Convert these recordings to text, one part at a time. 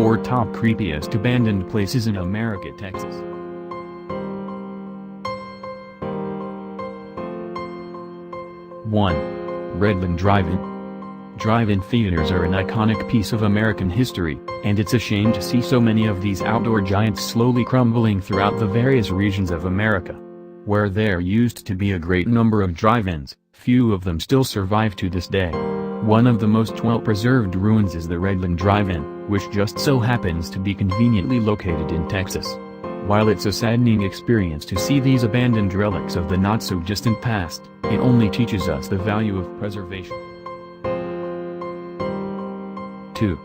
4 top creepiest abandoned places in America, Texas. One. Redland Drive-In. Drive-in theaters are an iconic piece of American history, and it's a shame to see so many of these outdoor giants slowly crumbling throughout the various regions of America. Where there used to be a great number of drive-ins, few of them still survive to this day. One of the most well-preserved ruins is the Redland Drive-In, which just so happens to be conveniently located in Texas. While it's a saddening experience to see these abandoned relics of the not-so-distant past, it only teaches us the value of preservation. 2.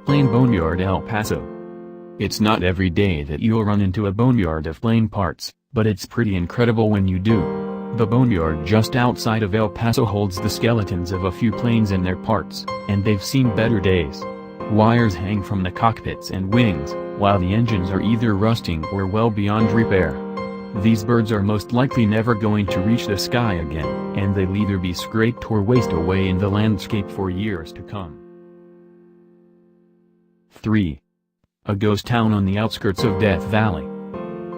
Plain Boneyard, El Paso. It's not every day that you'll run into a boneyard of plane parts, but it's pretty incredible when you do. The boneyard just outside of El Paso holds the skeletons of a few planes and their parts, and they've seen better days. Wires hang from the cockpits and wings, while the engines are either rusting or well beyond repair. These birds are most likely never going to reach the sky again, and they'll either be scraped or waste away in the landscape for years to come. 3. A ghost town on the outskirts of Death Valley.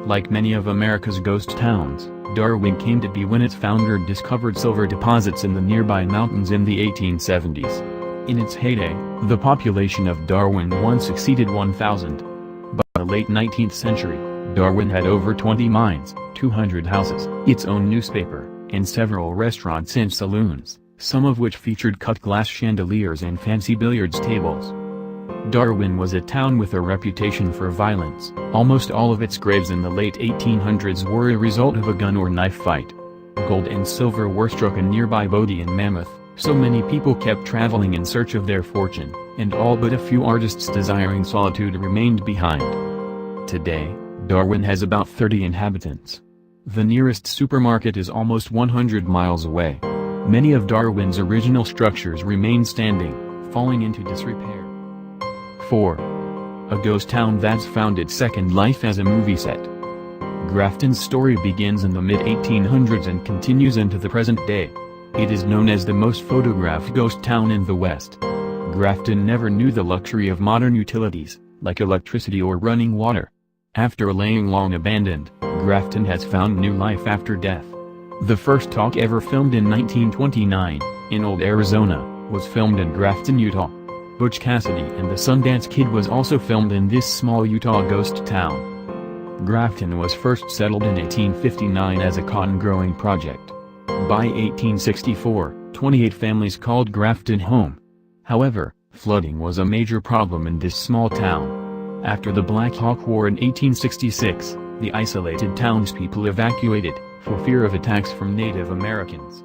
Like many of America's ghost towns, Darwin came to be when its founder discovered silver deposits in the nearby mountains in the 1870s. In its heyday, the population of Darwin once exceeded 1,000. By the late 19th century, Darwin had over 20 mines, 200 houses, its own newspaper, and several restaurants and saloons, some of which featured cut-glass chandeliers and fancy billiards tables. Darwin was a town with a reputation for violence. Almost all of its graves in the late 1800s were a result of a gun or knife fight. Gold and silver were struck in nearby Bodie and Mammoth, so many people kept traveling in search of their fortune, and all but a few artists desiring solitude remained behind. Today, Darwin has about 30 inhabitants. The nearest supermarket is almost 100 miles away. Many of Darwin's original structures remain standing, falling into disrepair. 4. A ghost town that's found its second life as a movie set. Grafton's story begins in the mid-1800s and continues into the present day. It is known as the most photographed ghost town in the West. Grafton never knew the luxury of modern utilities, like electricity or running water. After laying long abandoned, Grafton has found new life after death. The first talk ever filmed in 1929, in Old Arizona, was filmed in Grafton, Utah. Butch Cassidy and the Sundance Kid was also filmed in this small Utah ghost town. Grafton was first settled in 1859 as a cotton-growing project. By 1864, 28 families called Grafton home. However, flooding was a major problem in this small town. After the Black Hawk War in 1866, the isolated townspeople evacuated, for fear of attacks from Native Americans.